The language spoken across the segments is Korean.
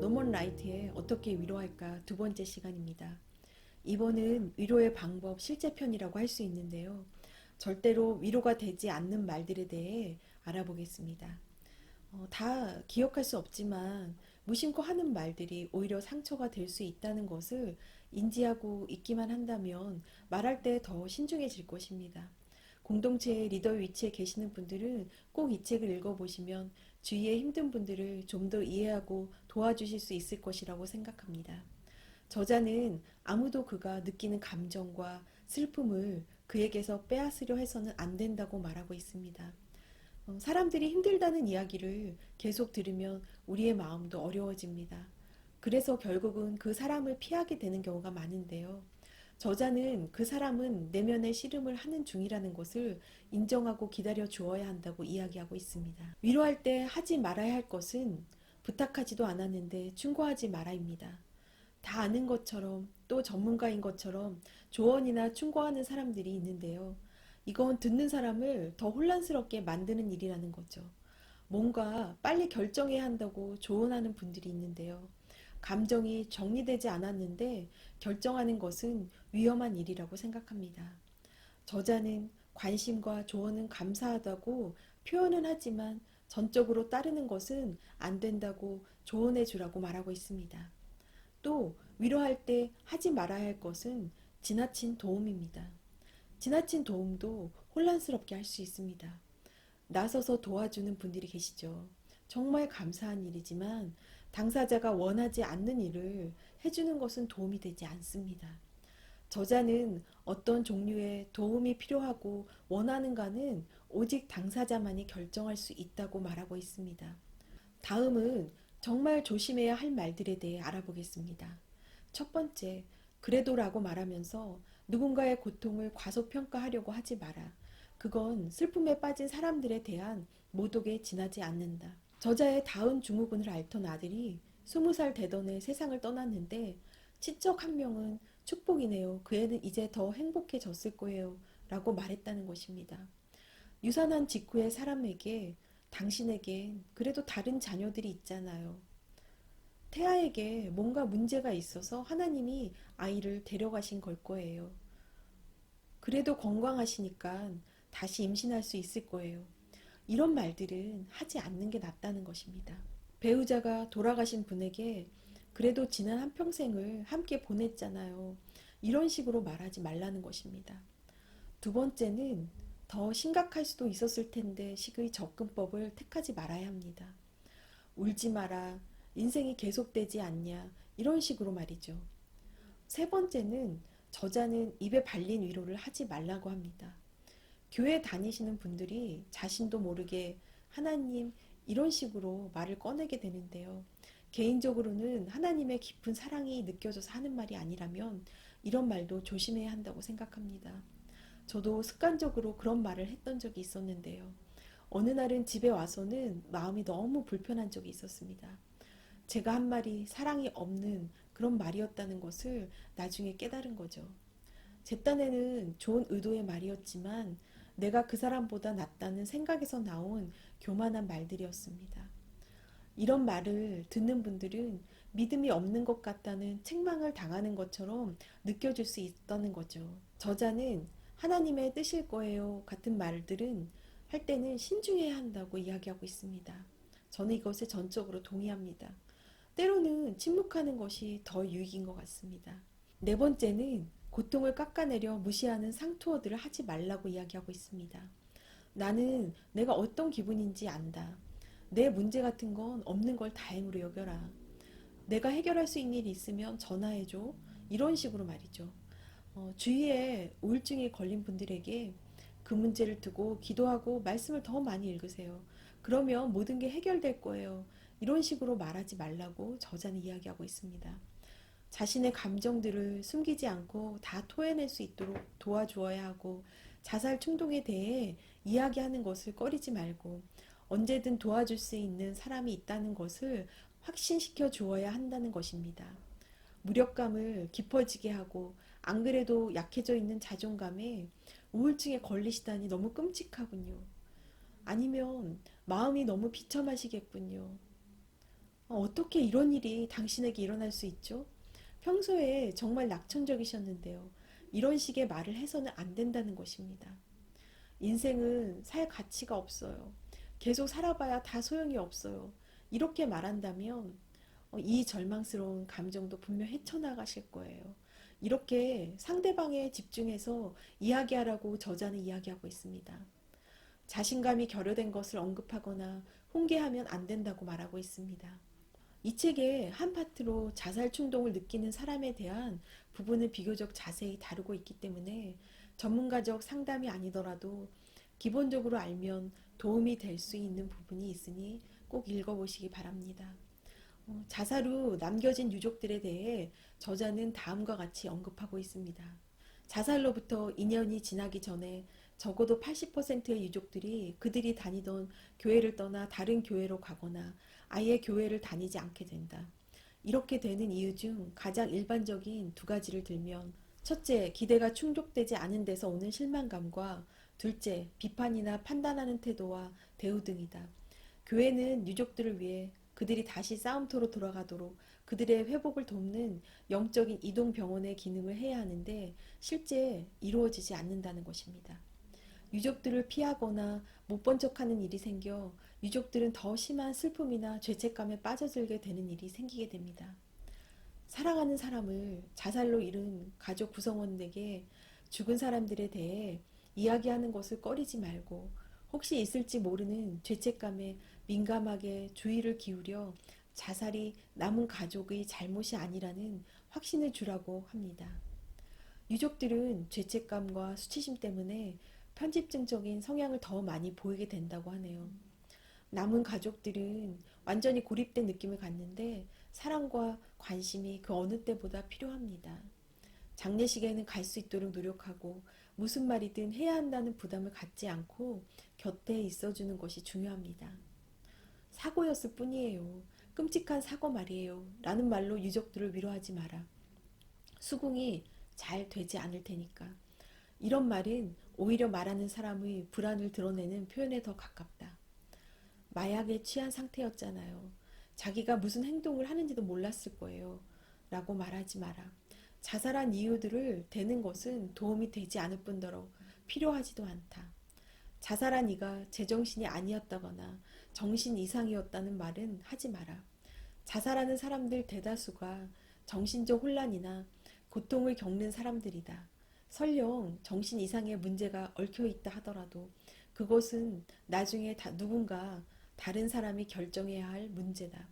노먼 라이트의 어떻게 위로할까 두 번째 시간입니다. 이번은 위로의 방법 실제편이라고 할 수 있는데요. 절대로 위로가 되지 않는 말들에 대해 알아보겠습니다. 다 기억할 수 없지만 무심코 하는 말들이 오히려 상처가 될 수 있다는 것을 인지하고 있기만 한다면 말할 때 더 신중해질 것입니다. 공동체의 리더 위치에 계시는 분들은 꼭 이 책을 읽어보시면 주위의 힘든 분들을 좀 더 이해하고 도와주실 수 있을 것이라고 생각합니다. 저자는 아무도 그가 느끼는 감정과 슬픔을 그에게서 빼앗으려 해서는 안 된다고 말하고 있습니다. 사람들이 힘들다는 이야기를 계속 들으면 우리의 마음도 어려워집니다. 그래서 결국은 그 사람을 피하게 되는 경우가 많은데요. 저자는 그 사람은 내면의 씨름을 하는 중이라는 것을 인정하고 기다려 주어야 한다고 이야기하고 있습니다. 위로할 때 하지 말아야 할 것은 부탁하지도 않았는데 충고하지 마라입니다. 다 아는 것처럼 또 전문가인 것처럼 조언이나 충고하는 사람들이 있는데요. 이건 듣는 사람을 더 혼란스럽게 만드는 일이라는 거죠. 뭔가 빨리 결정해야 한다고 조언하는 분들이 있는데요. 감정이 정리되지 않았는데 결정하는 것은 위험한 일이라고 생각합니다. 저자는 관심과 조언은 감사하다고 표현은 하지만 전적으로 따르는 것은 안 된다고 조언해 주라고 말하고 있습니다. 또 위로할 때 하지 말아야 할 것은 지나친 도움입니다. 지나친 도움도 혼란스럽게 할 수 있습니다. 나서서 도와주는 분들이 계시죠. 정말 감사한 일이지만 당사자가 원하지 않는 일을 해주는 것은 도움이 되지 않습니다. 저자는 어떤 종류의 도움이 필요하고 원하는가는 오직 당사자만이 결정할 수 있다고 말하고 있습니다. 다음은 정말 조심해야 할 말들에 대해 알아보겠습니다. 첫 번째, 그래도라고 말하면서 누군가의 고통을 과소평가하려고 하지 마라. 그건 슬픔에 빠진 사람들에 대한 모독에 지나지 않는다. 저자의 다운 증후군을 앓던 아들이 20살 되던 해 세상을 떠났는데 친척 한 명은 축복이네요. 그 애는 이제 더 행복해졌을 거예요. 라고 말했다는 것입니다. 유산한 직후의 사람에게 당신에겐 그래도 다른 자녀들이 있잖아요. 태아에게 뭔가 문제가 있어서 하나님이 아이를 데려가신 걸 거예요. 그래도 건강하시니까 다시 임신할 수 있을 거예요. 이런 말들은 하지 않는 게 낫다는 것입니다. 배우자가 돌아가신 분에게 그래도 지난 한평생을 함께 보냈잖아요. 이런 식으로 말하지 말라는 것입니다. 두 번째는 더 심각할 수도 있었을 텐데 식의 접근법을 택하지 말아야 합니다. 울지 마라, 인생이 계속되지 않냐, 이런 식으로 말이죠. 세 번째는 저자는 입에 발린 위로를 하지 말라고 합니다. 교회 다니시는 분들이 자신도 모르게 하나님 이런 식으로 말을 꺼내게 되는데요. 개인적으로는 하나님의 깊은 사랑이 느껴져서 하는 말이 아니라면 이런 말도 조심해야 한다고 생각합니다. 저도 습관적으로 그런 말을 했던 적이 있었는데요. 어느 날은 집에 와서는 마음이 너무 불편한 적이 있었습니다. 제가 한 말이 사랑이 없는 그런 말이었다는 것을 나중에 깨달은 거죠. 제 딴에는 좋은 의도의 말이었지만 내가 그 사람보다 낫다는 생각에서 나온 교만한 말들이었습니다. 이런 말을 듣는 분들은 믿음이 없는 것 같다는 책망을 당하는 것처럼 느껴질 수 있다는 거죠. 저자는 하나님의 뜻일 거예요 같은 말들은 할 때는 신중해야 한다고 이야기하고 있습니다. 저는 이것에 전적으로 동의합니다. 때로는 침묵하는 것이 더 유익인 것 같습니다. 네 번째는 고통을 깎아내려 무시하는 상투어들을 하지 말라고 이야기하고 있습니다. 나는 내가 어떤 기분인지 안다. 내 문제 같은 건 없는 걸 다행으로 여겨라. 내가 해결할 수 있는 일이 있으면 전화해줘. 이런 식으로 말이죠. 주위에 우울증에 걸린 분들에게 그 문제를 두고 기도하고 말씀을 더 많이 읽으세요. 그러면 모든 게 해결될 거예요. 이런 식으로 말하지 말라고 저자는 이야기하고 있습니다. 자신의 감정들을 숨기지 않고 다 토해낼 수 있도록 도와주어야 하고 자살 충동에 대해 이야기하는 것을 꺼리지 말고 언제든 도와줄 수 있는 사람이 있다는 것을 확신시켜 주어야 한다는 것입니다. 무력감을 깊어지게 하고 안 그래도 약해져 있는 자존감에 우울증에 걸리시다니 너무 끔찍하군요. 아니면 마음이 너무 비참하시겠군요. 어떻게 이런 일이 당신에게 일어날 수 있죠? 평소에 정말 낙천적이셨는데요. 이런 식의 말을 해서는 안 된다는 것입니다. 인생은 살 가치가 없어요. 계속 살아봐야 다 소용이 없어요. 이렇게 말한다면 이 절망스러운 감정도 분명 헤쳐나가실 거예요. 이렇게 상대방에 집중해서 이야기하라고 저자는 이야기하고 있습니다. 자신감이 결여된 것을 언급하거나 훈계하면 안 된다고 말하고 있습니다. 이 책의 한 파트로 자살 충동을 느끼는 사람에 대한 부분을 비교적 자세히 다루고 있기 때문에 전문가적 상담이 아니더라도 기본적으로 알면 도움이 될 수 있는 부분이 있으니 꼭 읽어보시기 바랍니다. 자살 후 남겨진 유족들에 대해 저자는 다음과 같이 언급하고 있습니다. 자살로부터 2년이 지나기 전에 적어도 80%의 유족들이 그들이 다니던 교회를 떠나 다른 교회로 가거나 아예 교회를 다니지 않게 된다. 이렇게 되는 이유 중 가장 일반적인 두 가지를 들면, 첫째, 기대가 충족되지 않은 데서 오는 실망감과 둘째, 비판이나 판단하는 태도와 대우 등이다. 교회는 유족들을 위해 그들이 다시 싸움터로 돌아가도록 그들의 회복을 돕는 영적인 이동 병원의 기능을 해야 하는데 실제 이루어지지 않는다는 것입니다. 유족들을 피하거나 못 본 척하는 일이 생겨 유족들은 더 심한 슬픔이나 죄책감에 빠져들게 되는 일이 생기게 됩니다. 사랑하는 사람을 자살로 잃은 가족 구성원에게 죽은 사람들에 대해 이야기하는 것을 꺼리지 말고 혹시 있을지 모르는 죄책감에 민감하게 주의를 기울여 자살이 남은 가족의 잘못이 아니라는 확신을 주라고 합니다. 유족들은 죄책감과 수치심 때문에 편집증적인 성향을 더 많이 보이게 된다고 하네요. 남은 가족들은 완전히 고립된 느낌을 갖는데 사랑과 관심이 그 어느 때보다 필요합니다. 장례식에는 갈 수 있도록 노력하고 무슨 말이든 해야 한다는 부담을 갖지 않고 곁에 있어주는 것이 중요합니다. 사고였을 뿐이에요. 끔찍한 사고 말이에요. 라는 말로 유족들을 위로하지 마라. 수긍이 잘 되지 않을 테니까. 이런 말은 오히려 말하는 사람의 불안을 드러내는 표현에 더 가깝다. 마약에 취한 상태였잖아요. 자기가 무슨 행동을 하는지도 몰랐을 거예요. 라고 말하지 마라. 자살한 이유들을 대는 것은 도움이 되지 않을 뿐더러 필요하지도 않다. 자살한 이가 제정신이 아니었다거나 정신 이상이었다는 말은 하지 마라. 자살하는 사람들 대다수가 정신적 혼란이나 고통을 겪는 사람들이다. 설령 정신 이상의 문제가 얽혀 있다 하더라도 그것은 나중에 누군가 다른 사람이 결정해야 할 문제다.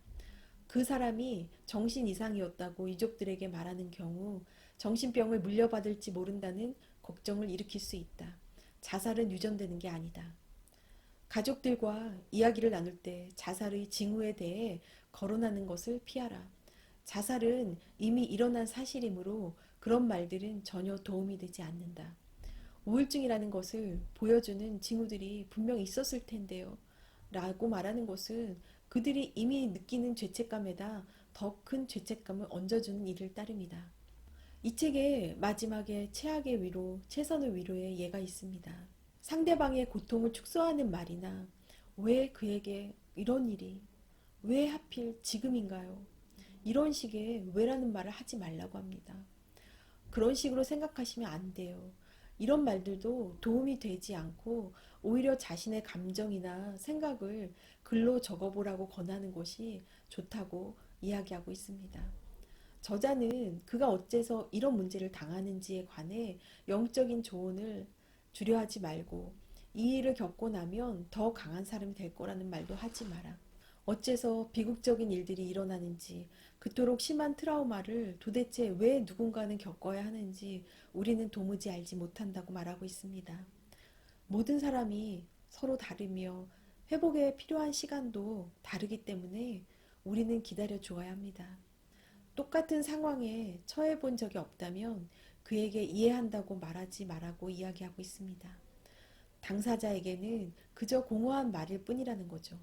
그 사람이 정신 이상이었다고 유족들에게 말하는 경우 정신병을 물려받을지 모른다는 걱정을 일으킬 수 있다. 자살은 유전되는 게 아니다. 가족들과 이야기를 나눌 때 자살의 징후에 대해 거론하는 것을 피하라. 자살은 이미 일어난 사실이므로 그런 말들은 전혀 도움이 되지 않는다. 우울증이라는 것을 보여주는 징후들이 분명 있었을 텐데요. 라고 말하는 것은 그들이 이미 느끼는 죄책감에다 더 큰 죄책감을 얹어주는 일을 따릅니다. 이 책의 마지막에 최악의 위로, 최선의 위로의 예가 있습니다. 상대방의 고통을 축소하는 말이나 왜 그에게 이런 일이, 왜 하필 지금인가요? 이런 식의 왜라는 말을 하지 말라고 합니다. 그런 식으로 생각하시면 안 돼요. 이런 말들도 도움이 되지 않고 오히려 자신의 감정이나 생각을 글로 적어보라고 권하는 것이 좋다고 이야기하고 있습니다. 저자는 그가 어째서 이런 문제를 당하는지에 관해 영적인 조언을 주려 하지 말고 이 일을 겪고 나면 더 강한 사람이 될 거라는 말도 하지 마라. 어째서 비극적인 일들이 일어나는지, 그토록 심한 트라우마를 도대체 왜 누군가는 겪어야 하는지 우리는 도무지 알지 못한다고 말하고 있습니다. 모든 사람이 서로 다르며 회복에 필요한 시간도 다르기 때문에 우리는 기다려 주어야 합니다. 똑같은 상황에 처해 본 적이 없다면 그에게 이해한다고 말하지 말라고 이야기하고 있습니다. 당사자에게는 그저 공허한 말일 뿐이라는 거죠.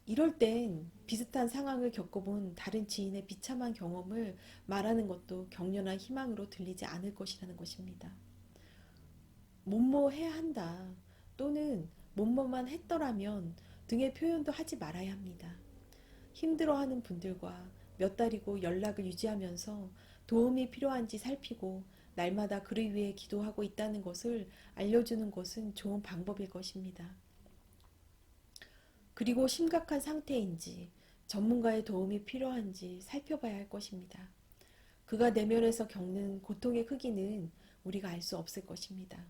이럴 땐 비슷한 상황을 겪어본 다른 지인의 비참한 경험을 말하는 것도 격려나 희망으로 들리지 않을 것이라는 것입니다. 뭐뭐 해야 한다 또는 뭐뭐만 했더라면 등의 표현도 하지 말아야 합니다. 힘들어하는 분들과 몇 달이고 연락을 유지하면서 도움이 필요한지 살피고 날마다 그를 위해 기도하고 있다는 것을 알려주는 것은 좋은 방법일 것입니다. 그리고 심각한 상태인지 전문가의 도움이 필요한지 살펴봐야 할 것입니다. 그가 내면에서 겪는 고통의 크기는 우리가 알 수 없을 것입니다.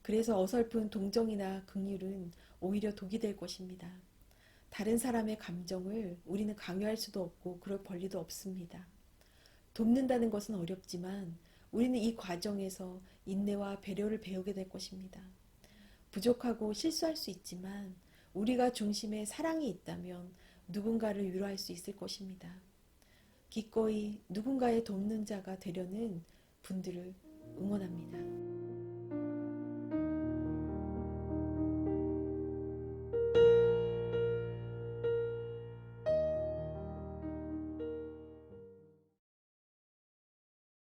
그래서 어설픈 동정이나 긍휼은 오히려 독이 될 것입니다. 다른 사람의 감정을 우리는 강요할 수도 없고 그럴 권리도 없습니다. 돕는다는 것은 어렵지만 우리는 이 과정에서 인내와 배려를 배우게 될 것입니다. 부족하고 실수할 수 있지만 우리가 중심에 사랑이 있다면 누군가를 위로할 수 있을 것입니다. 기꺼이 누군가의 돕는 자가 되려는 분들을 응원합니다.